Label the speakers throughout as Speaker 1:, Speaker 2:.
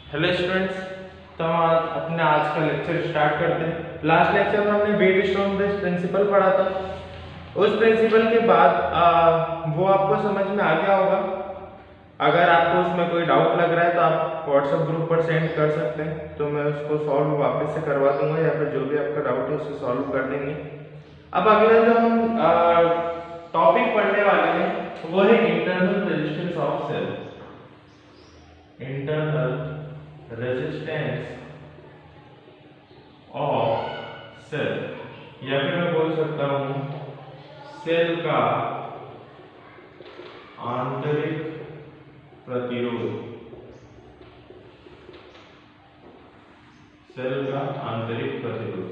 Speaker 1: Hello students. तो हम अपने आज का लेक्चर स्टार्ट करते हैं। लास्ट लेक्चर में हमने बेयरस्टोन ब्रिज प्रिंसिपल पढ़ा था। उस प्रिंसिपल के बाद वो आपको समझ में आ गया होगा। अगर आपको उसमें कोई डाउट लग रहा है तो आप व्हाट्सएप ग्रुप पर सेंड कर सकते हैं, तो मैं उसको सॉल्व वापस से करवा दूंगा या फिर जो भी आपका डाउट है उसे सॉल्व कर देंगे। अब अगला जो हम टॉपिक पढ़ने वाले हैं वो है internal resistance of cell. Internal resistance of cell, या फिर मैं बोल सकता हूं सेल का आंतरिक प्रतिरोध। सेल का आंतरिक प्रतिरोध।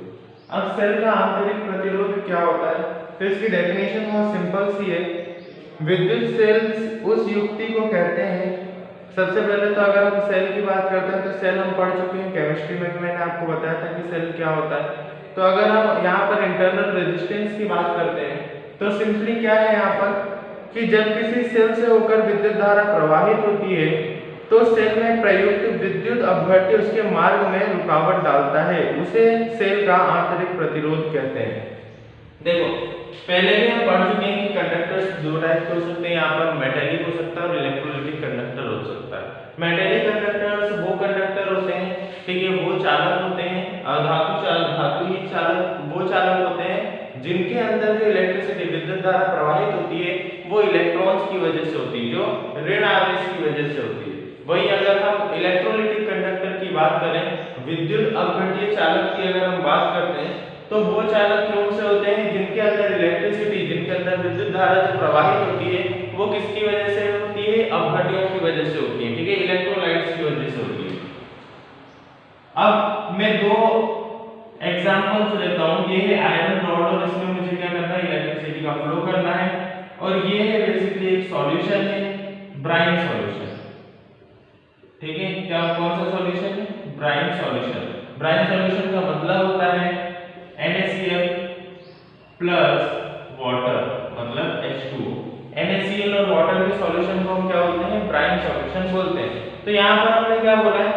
Speaker 1: अब सेल का आंतरिक प्रतिरोध क्या होता है, तो इसकी डेफिनेशन बहुत सिंपल सी है। विद्युत सेल्स उस युक्ति को कहते हैं। सबसे पहले तो अगर हम सेल की बात करते हैं तो सेल हम पढ़ चुके हैं केमिस्ट्री में भी, मैंने आपको बताया था कि सेल क्या होता है। तो अगर हम यहाँ पर इंटरनल रेजिस्टेंस की बात करते हैं तो सिंपली क्या है यहाँ पर कि जब किसी सेल से होकर विद्युत धारा प्रवाहित होती है तो सेल में प्रयुक्त विद्युत अपघट्य उसके मार्ग में रुकावट डालता है, उसे सेल का आंतरिक प्रतिरोध कहते हैं। देखो पहले भी हम पढ़ चुके हैं कि कंडक्टर्स दो टाइप के हो सकते हैं। यहाँ पर मेटेलिक हो सकता है और इलेक्ट्रोलाइटिक कंडक्टर हो सकता है। मेटेलिक कंडक्टर्स वो कंडक्टर होते हैं, ठीक है, वो चालक होते हैं। धातु ही चालक वो चालक होते हैं जिनके अंदर जो इलेक्ट्रिसिटी विद्युत धारा प्रवाहित होती है वो इलेक्ट्रॉन्स की वजह से होती है, जो ऋण आवेश की वजह से होती है। वही अगर हम इलेक्ट्रोलाइटिक कंडक्टर की बात करें, विद्युत अपघट्य चालक की अगर हम बात करते हैं तो वो चालक कौन से होते हैं जिनके अंदर इलेक्ट्रिसिटी, जिनके अंदर विद्युत धारा जो प्रवाहित होती है वो किसकी वजह से होती है, अपघट्यों की वजह से होती है, ठीक है, इलेक्ट्रोलाइट्स की वजह से होती है। अब मैं दो एग्जांपल्स लेता हूं। ये है आयरन रॉड और इसमें मुझे क्या करना है, इलेक्ट्रिसिटी का फ्लो करना है। और ये है बेसिकली एक सॉल्यूशन है, ब्राइन सॉल्यूशन, ठीक है। क्या कौन सा सॉल्यूशन है, ब्राइन सॉल्यूशन। ब्राइन सॉल्यूशन का मतलब होता है NaCl प्लस वाटर, मतलब H2O। NaCl और वाटर के सॉल्यूशन को हम क्या बोलते हैं, ब्राइन सॉल्यूशन बोलते हैं। तो यहाँ पर हमने क्या बोला है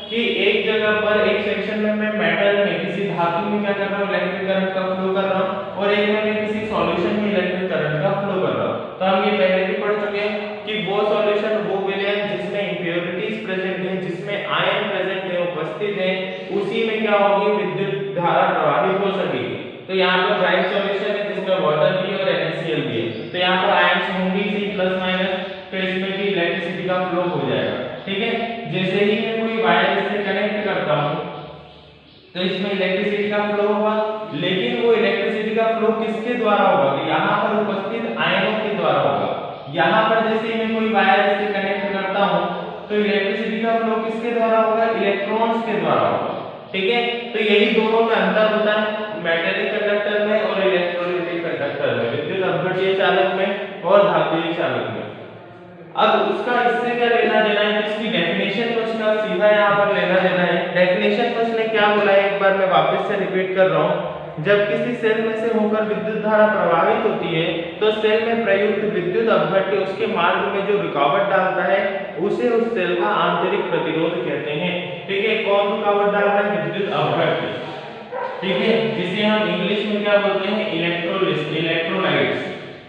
Speaker 1: कि एक जगह पर एक सेक्शन में मैं मेटल में किसी धातु में क्या कर रहा हूँ, इलेक्ट्रिक करंट का फ्लो कर रहा हूँ, और एक में मैं किसी सॉल्यूशन में इलेक्ट्रिक करंट का फ्लो कर रहा हूँ। तो हम ये पहले भी पढ़ चुके हैं कि वो सॉल्यूशन वो विलयन जिसमें इंप्योरिटीज प्रेजेंट है, जिसमें आयन प्रेजेंट है, उपस्थित है, उसी में क्या होगी, विद्युत धारा प्रवाहित हो सकेगी। तो यहाँ पर ब्राइन सॉल्यूशन है जिसमें वाटर भी और NaCl भी है। तो यहाँ पर आयन्स होंगे इसी प्लस माइनस, तो इसमें भी इलेक्ट्रिसिटी का फ्लो हो जाएगा, ठीक है। जैसे ही मैं कोई वायर इससे कनेक्ट करता हूँ तो इसमें इलेक्ट्रिसिटी का फ्लो होगा, लेकिन वो इलेक्ट्रिसिटी का फ्लो किसके द्वारा होगा, तो यहाँ पर उपस्थित आयनों के द्वारा होगा। यहाँ पर जैसे ही मैं कोई वायर इससे कनेक्ट करता हूँ तो इलेक्ट्रिसिटी का फ्लो किसके द्वारा होगा, इलेक्ट्रॉन्स के द्वारा होगा, ठीक है। तो यही दोनों में अंतर होता है, मेटेलिक कंडक्टर में और इलेक्ट्रोलाइटिक कंडक्टर में, विद्युत अपघट्य चालक में और धात्विक चालक में। अब उसका इससे क्या लेना देना है, इसकी डेफिनेशन में उसका सीधा यहाँ पर लेना देना है। डेफिनेशन में उसने क्या बोला है, एक बार मैं वापस से रिपीट कर रहा हूँ। जब किसी सेल में से होकर विद्युत धारा प्रवाहित होती है तो सेल में प्रयुक्त विद्युत अपघट्य उसके मार्ग में जो रुकावट डालता है उसे उस सेल का आंतरिक प्रतिरोध कहते हैं, ठीक है। कौन रुकावट डाल रहा है, विद्युत अपघट्य, ठीक है, जिसे हम इंग्लिश में क्या बोलते हैं, इलेक्ट्रोलाइट्स,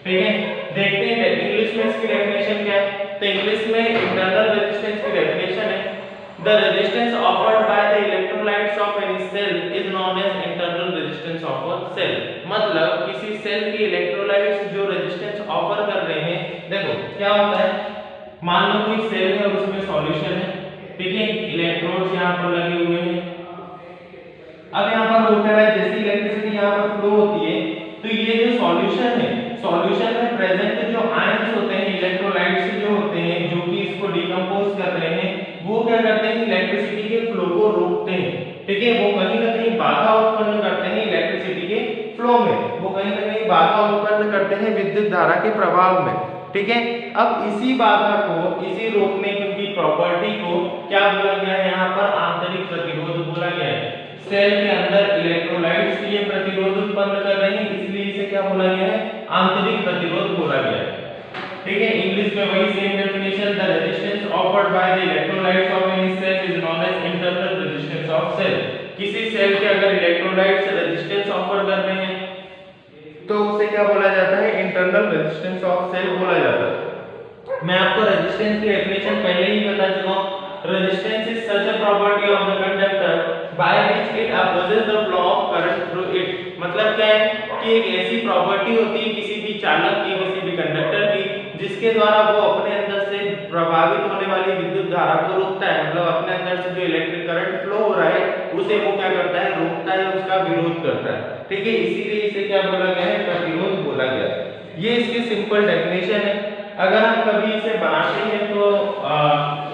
Speaker 1: ठीक है। देखते हैं इंग्लिश में इसकी डेफिनेशन क्या है। तो इंग्लिश में इंटरनल रेजिस्टेंस की डेफिनेशन है, the resistance offered by the electrolytes of any cell is known as internal resistance of a cell. मतलब किसी सेल की इलेक्ट्रोलाइट्स जो रेजिस्टेंस ऑफर कर रहे हैं, देखो क्या होता है, मान लो कोई सेल है और उसमें सॉल्यूशन है, ठीक है, इलेक्ट्रोड्स यहाँ पर लगे हुए हैं। अब यहाँ पर हो क्या है, जैसे इलेक्ट्रिसिटी यहाँ पर फ्लो होती है तो ये जो सॉल्यूशन है, सॉल्यूशन में प्रेजेंट जो आयंस होते हैं, इलेक्ट्रोलाइट्स जो होते हैं जो कि इसको डिकम्पोज कर रहे हैं, वो क्या करते हैं, इलेक्ट्रिसिटी के फ्लो को रोकते हैं, ठीक है। वो कहीं ना कहीं बाधा उत्पन्न करते हैं इलेक्ट्रिसिटी के फ्लो में, वो कहीं ना कहीं बाधा उत्पन्न करते हैं विद्युत धारा के प्रवाह में, ठीक है। अब इसी बाधा को, इसी रोकने की प्रॉपर्टी को क्या बोला गया है, यहाँ पर आंतरिक प्रतिरोध बोला गया है। सेल के अंदर इलेक्ट्रोलाइट्स ये प्रतिरोध उत्पन्न कर रहे हैं, इसलिए इसे क्या बोला गया है, आंतरिक प्रतिरोध बोला गया है, ठीक है। इंग्लिश में वही same definition, the resistance offered by the electrolytes of any cell is known electrolytes resistance offer कर रहे हैं तो उसे क्या बोला जाता है, इंटरनल रेजिस्टेंस ऑफ सेल बोला जाता है। मैं आपको रेजिस्टेंस की डेफिनेशन पहले ही बता चुका हूं। Resistance is such a property of the conductor by which it opposes the flow of current through it. मतलब क्या है कि एक ऐसी प्रॉपर्टी होती है किसी भी चालक की, किसी भी कंडक्टर की, जिसके द्वारा वो अपने अंदर से प्रभावित होने वाली विद्युत धारा को रोकता है। मतलब अपने अंदर से जो इलेक्ट्रिक करंट फ्लो हो रहा है उसे वो क्या करता है, रोकता है, उसका विरोध करता है। ठीक है, इसीलिए इसे क्या बोला गया है, प्रतिरोध बोला गया। ये इसकी सिंपल डेफिनेशन है। अगर हम कभी इसे बनाते हैं तो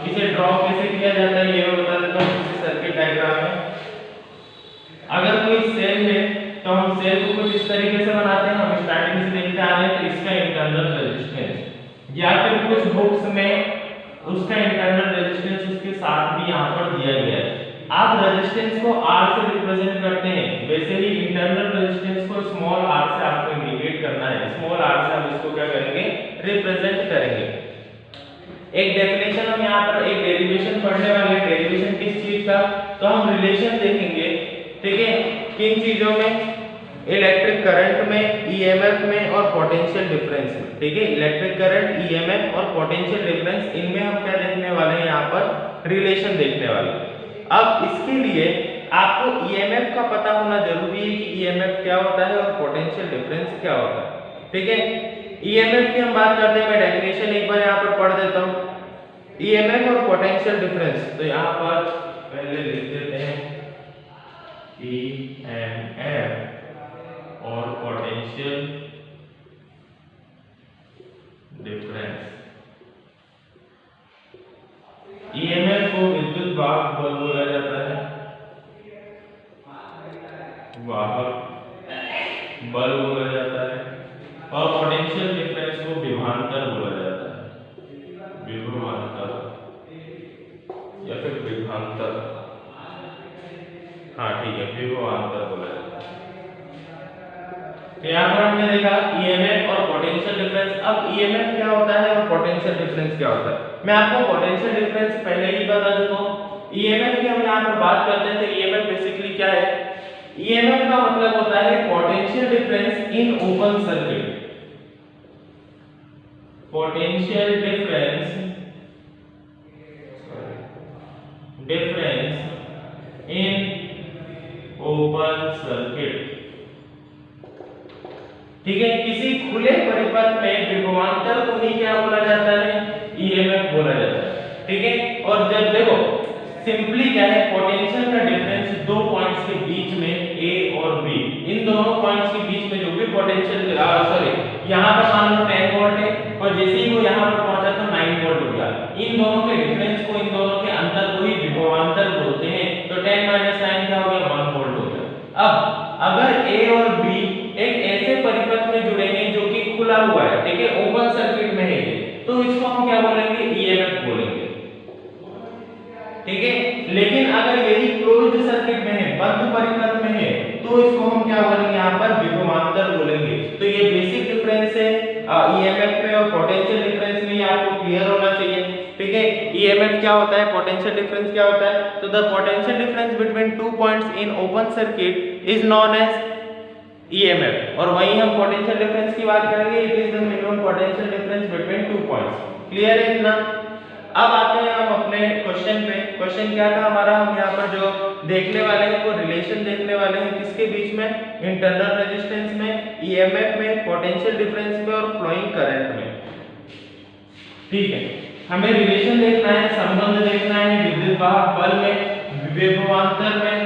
Speaker 1: इसे ड्रॉ कैसे किया जाता है ये मैं बता देता हूं इस सर्किट डायग्राम में। अगर कोई सेल है तो हम सेल को कुछ इस तरीके से बनाते हैं, हम स्टार्टिंग से देखते आ रहे हैं। तो इसका इंटरनल रेजिस्टेंस या फिर कुछ बुक्स में उसका इंटरनल रेजिस्टेंस उसके साथ भी यहाँ पर दिया गया है। आप रेजिस्टेंस को R से रिप्रेजेंट करते हैं, वैसे ही इंटरनल रेजिस्टेंस को स्मॉल r से आपको इंडिकेट करना है। स्मॉल r से हम इसको क्या करेंगे, रिप्रेजेंट करेंगे। एक डेफिनेशन हम यहाँ पर एक डेरिवेशन पढ़ने वाले हैं। डेरिवेशन किस चीज का, तो हम रिलेशन देखेंगे। ठीक है, किन चीजों में, इलेक्ट्रिक करंट में, ईएमएफ में और पोटेंशियल डिफरेंस में। ठीक है, इलेक्ट्रिक करंट, ईएमएफ और पोटेंशियल डिफरेंस, इनमें हम क्या देखने वाले हैं, यहाँ पर रिलेशन देखने वाले हैं। अब इसके लिए आपको ईएमएफ का पता होना जरूरी है कि ईएमएफ क्या होता है और पोटेंशियल डिफरेंस क्या होता है। ठीक है, ईएमएफ की हम बात करते हैं। मैं डेफिनेशन एक बार यहाँ पर पढ़ देता हूँ। ईएमएफ और पोटेंशियल डिफरेंस, तो यहाँ पर पहले लिख देते हैं ईएमएफ और पोटेंशियल डिफरेंस। ईएमएफ को विद्युत वाहक बल बोला जाता है, वाहक बल बोला जाता है, और पोटेंशियल डिफरेंस को विभवांतर बोला जाता है, विभवांतर या फिर विभवांतर। हाँ ठीक है, विभवांतर बोला जाता है। तो यहाँ पर हमने देखा ईएमएफ और पोटेंशियल डिफरेंस। अब ईएमएफ क्या होता है और पोटेंशियल डिफरेंस क्या होता है, मैं आपको पोटेंशियल डिफरेंस पहले ही बता चुका हूँ। ईएमएफ की हम यहाँ पर बात करते हैं तो ईएमएफ बेसिकली क्या है, ईएमएफ का मतलब होता है potential difference in open circuit. Potential difference in open circuit. ठीक है, किसी खुले परिपथ में विभवांतर को ही क्या बोला जाता है, ईएमएफ बोला जाता है। ठीक है, और जब देखो सिंपली क्या है, पोटेंशियल का डिफरेंस दो पॉइंट्स के बीच में ए और बी, इन दोनों पॉइंट्स के बीच में जो भी पोटेंशियल यहाँ पर मान लो 10 वोल्ट है और जैसे ही वो यहाँ पर पहुंचा तो 9 वोल्ट हो गया। इन दोनों के डिफरेंस को, इन दोनों के अंतर को ही विभवांतर बोलते हैं। तो 10 - 9 क्या हो गया, 1 वोल्ट हो गया। अब अगर ए और बी एक ऐसे परिपथ में जुड़ेंगे जो कि खुला हुआ है, ठीक है, ओपन सर्किट में है, तो इसको हम क्या बोलेंगे, ईएमएफ बोलेंगे। ठीक है, लेकिन अगर यही क्लोज्ड सर्किट में है, बंद परिपथ में है, तो इसको हम क्या बोलेंगे, यहाँ पर विभवांतर बोलेंगे। तो ये बेसिक डिफरेंस है ईएमएफ में और पोटेंशियल डिफरेंस में, आपको क्लियर होना चाहिए। ठीक है, ईएमएफ क्या होता है, पोटेंशियल डिफरेंस क्या होता है। तो the potential difference between two points in open circuit is known as EMF. और वहीं हम पोटेंशियल डिफरेंस की बात करेंगे, it is the minimum potential difference between two points. Clear है इतना। अब आते हैं हम अपने क्वेश्चन पे। क्वेश्चन क्या था हमारा, हम यहाँ पर जो देखने वाले हैं वो रिलेशन देखने वाले हैं, किसके बीच में, इंटरनल रेजिस्टेंस में, ईएमएफ में, पोटेंशियल डिफरेंस में और फ्लोइंग करंट में। ठीक है, हमें रिलेशन देखना है, संबंध देखना है विद्युत वाहक बल में, विभवांतर में,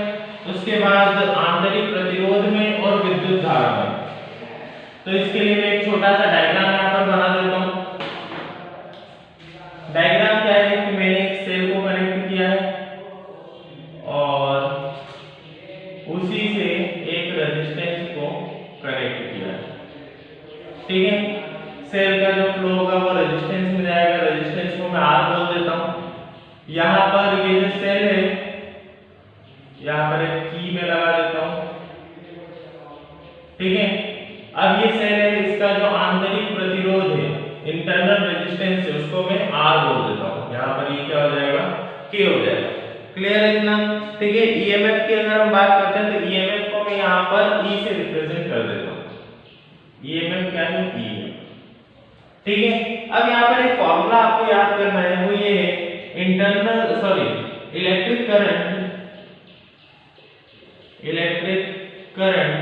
Speaker 1: उसके बाद आंतरिक प्रतिरोध में और विद्युत धारा में। तो इसके लिए मैं एक छोटा सा डायग्राम यहाँ पर बना देता हूँ। डायग्राम क्या है कि मैंने एक सेल को कनेक्ट किया है और उसी से एक रेजिस्टेंस को कनेक्ट किया है। ठीक है, सेल का जो फ्लो होगा वो रेजिस्टेंस में जाएगा, रेजिस्टेंस को मैं R बोल देता हूँ। यहाँ पर ये जो सेल है, यहाँ पर एक की में लगा देता हूँ। ठीक है, अब ये सेल है, इसका जो आंतरिक प्रतिरोध है, इंटरनल रेजिस्टेंस है, उसको मैं R बोल देता हूँ। यहाँ पर ये क्या हो जाएगा, K हो जाएगा। क्लियर है इतना। ठीक है, ईएमएफ की अगर हम बात करते हैं तो ईएमएफ को मैं यहाँ पर ई से रिप्रेजेंट कर देता हूँ। ईएमएफ क्या है? ई है। ठीक है, अब यहाँ पर एक फॉर्मूला आपको याद करना है, वो ये है electric current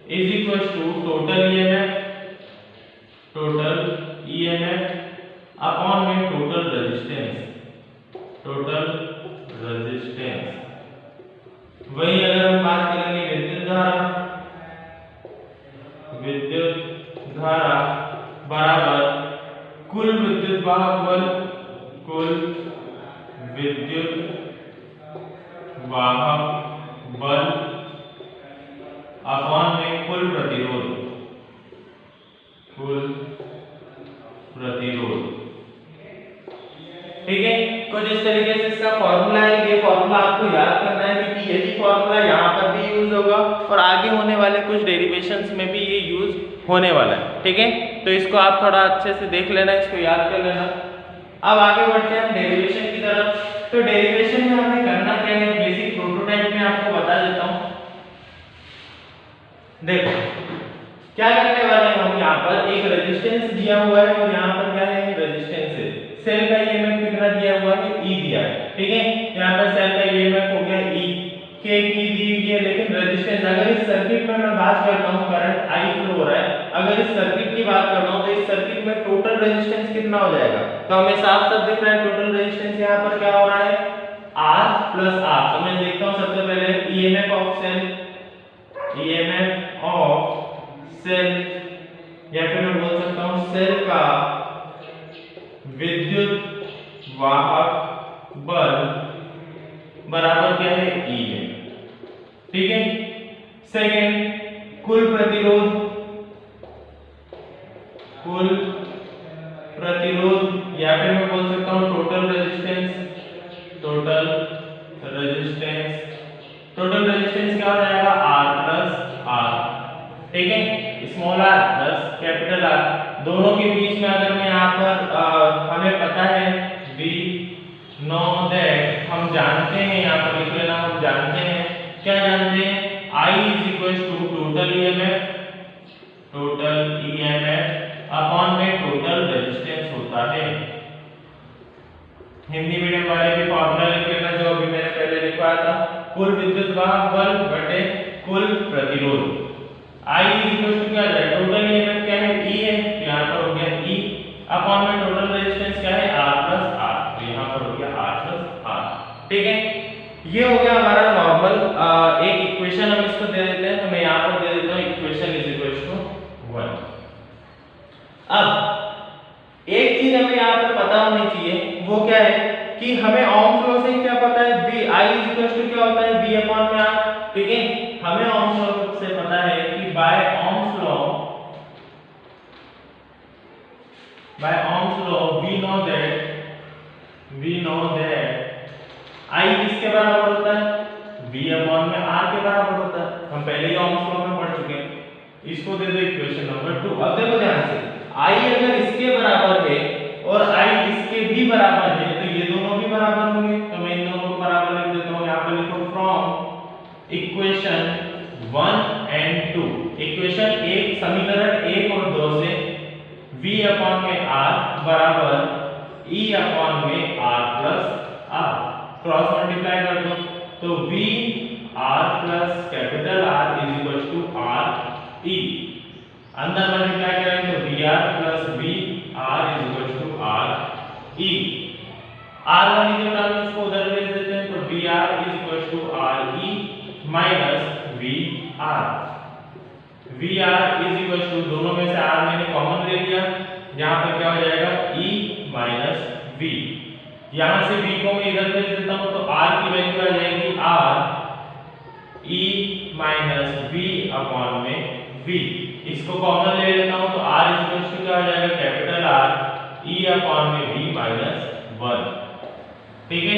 Speaker 1: is equal to total EMF upon में टोटल रेजिस्टेंस। वही अगर हम बात करेंगे विद्युत धारा बराबर कुल विद्युत वाहक बल अपॉन में कुल प्रतिरोध। ठीक है, कुछ इस तरीके से इसका फॉर्मूला है। ये फॉर्मूला आपको याद करना है क्योंकि यही फॉर्मूला यहाँ पर भी यूज होगा और आगे होने वाले कुछ डेरिवेशंस में भी ये यूज होने वाला है। ठीक है, तो इसको आप थोड़ा अच्छे से देख लेना, इसको याद कर लेना। अब आगे बढ़ते हैं हम डेरिवेशन की तरफ। तो डेरिवेशन में हमें करना क्या है, बेसिक प्रोटोटाइप में आपको बता देता हूँ। देखो क्या करने वाले हैं हम, यहाँ पर एक रेजिस्टेंस दिया हुआ है और यहाँ पर क्या है, रेजिस्टेंस है। सेल का ईएमएफ कितना दिया हुआ है, ई दिया है। ठीक है, यहाँ पर सेल का ईएमएफ हो गया ई, के की दी हुई है, लेकिन रेजिस्टेंस, अगर इस सर्किट में मैं बात करता हूँ, करंट आई फ्लो हो रहा है, अगर इस सर्किट की बात कर रहा हूँ तो इस सर्किट में टोटल रेजिस्टेंस कितना हो जाएगा, तो हमें साफ साफ दिख रहा है टोटल रेजिस्टेंस यहाँ पर क्या हो रहा है, R प्लस R। तो मैं देखता हूँ सबसे पहले ईएमएफ ऑफ सेल, या फिर मैं बोल सकता हूँ सेल का विद्युत वाहक बल बराबर क्या है, ई है। ठीक है, सेकंड कुल प्रतिरोध या फिर मैं बोल सकता हूँ टोटल रेजिस्टेंस क्या हो जाएगा, R प्लस R। ठीक है, small r plus capital R, दोनों के बीच में अगर मैं यहाँ पर हमें पता है V नो दैट, हम जानते हैं, यहाँ पर लिख लेना, हम जानते हैं, क्या जानते हैं, I is equal to total EMF upon में टोटल रेजिस्टेंस होता है। हिंदी मीडियम वाले भी फॉर्मूला लिख लेना जो अभी मैंने पहले लिखवाया था, कुल विद्युत वाहक बल बटे कुल प्रतिरोध। I इज इक्वल टू क्या है, टोटल ईएमएफ क्या है, E है, तो यहाँ पर हो गया E अपॉन में टोटल रेजिस्टेंस क्या है, R प्लस R, तो यहाँ पर हो गया R प्लस R। ठीक है, ये हो गया हमारा नॉर्मल एक इक्वेशन, हम इसको दे देते हैं, तो मैं यहाँ पर दे देता हूँ इक्वेशन इज इक्वल टू 1। अब एक चीज हमें यहाँ पर पता होनी चाहिए, वो क्या है कि हमें ओम्स लॉ से क्या पता है, V I is equal to क्या होता है, V अपॉन में R। ठीक है, हमें ओम्स लॉ से पता है कि by Ohm's law we know that I किसके बराबर होता है, V अपॉन में R के बराबर होता है। हम पहले ही ओम्स लॉ में पढ़ चुके हैं। इसको दे दो इक्वेशन नंबर 2। अब देखो ध्यान से, I अगर इसके बराबर है और I इसके भी बराबर है, तो ये दोनों भी बराबर होंगे, तो मैं इन दोनों को बराबर लिख देता हूँ। यहाँ पर लिखो फ्रॉम इक्वेशन 1 एंड 2, इक्वेशन 1 समीकरण 1 और 2 से V अपॉन में R बराबर E अपॉन में R plus R, cross multiply कर दो, तो V R plus capital R is equal to R E, अंदर मल्टीप्लाई करेंगे तो VR plus V R is equal to R E, R वाली जो टर्म है उसको उधर भेज देते हैं, तो VR is equal to R E minus VR, VR is equal to, दोनों में से R मैंने कॉमन ले लिया, यहाँ पर क्या हो जाएगा, E माइनस V, यहाँ से V को मैं इधर भेज देता हूँ, तो R की वैल्यू आ जाएगी R E minus V upon में V, इसको कॉमन ले लेता हूँ, तो R इज इक्वल टू क्या हो जाएगा, कैपिटल R E अपॉन में V माइनस 1। ठीक है,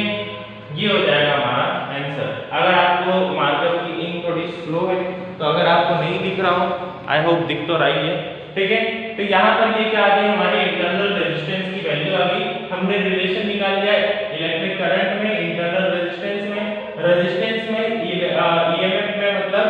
Speaker 1: ये हो जाएगा हमारा आंसर। अगर आपको मार्कर की इंक थोड़ी स्लो है, तो अगर आपको नहीं दिख रहा हो, आई होप दिख तो रही है। ठीक है, तो यहाँ पर ये क्या आ गई, हमारे इंटरनल रेजिस्टेंस की वैल्यू आ गई। हमने रिलेशन निकाल लिया इलेक्ट्रिक करंट में, इंटरनल रेजिस्टेंस में ईएमएफ में, मतलब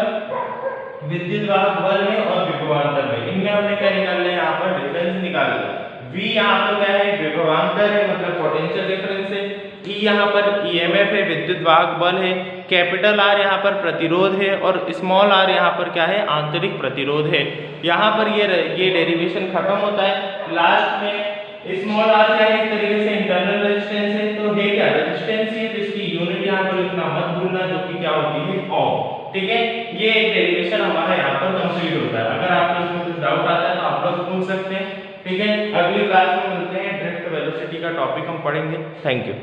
Speaker 1: विद्युत वाहक बल में और विभवांतर में, इनमें हमने क्या निकालना है, यहाँ पर डिफरेंस निकालना है। V यहाँ पर क्या है, विभवांतर है, मतलब पोटेंशियल डिफरेंस है। E यहाँ पर EMF है, विद्युत वाहक बल है। कैपिटल R यहाँ पर प्रतिरोध है और स्मॉल r यहाँ पर क्या है, आंतरिक प्रतिरोध है। यहाँ पर ये डेरिवेशन खत्म होता है। लास्ट में स्मॉल r क्या है, एक तरीके से इंटरनल रेजिस्टेंस है, तो है क्या, रेजिस्टेंस है, तो इसकी यूनिट यहाँ पर लिखना मत भूलना, जो कि क्या होती है, ओम। ठीक है, ये एक डेरिवेशन हमारा यहाँ पर कंप्लीट होता है। अगर आपको इसमें कुछ डाउट आता है तो आप लोग पूछ सकते हैं। ठीक है, अगली क्लास में मिलते हैं, ड्रिफ्ट वेलोसिटी का टॉपिक हम पढ़ेंगे। Thank you.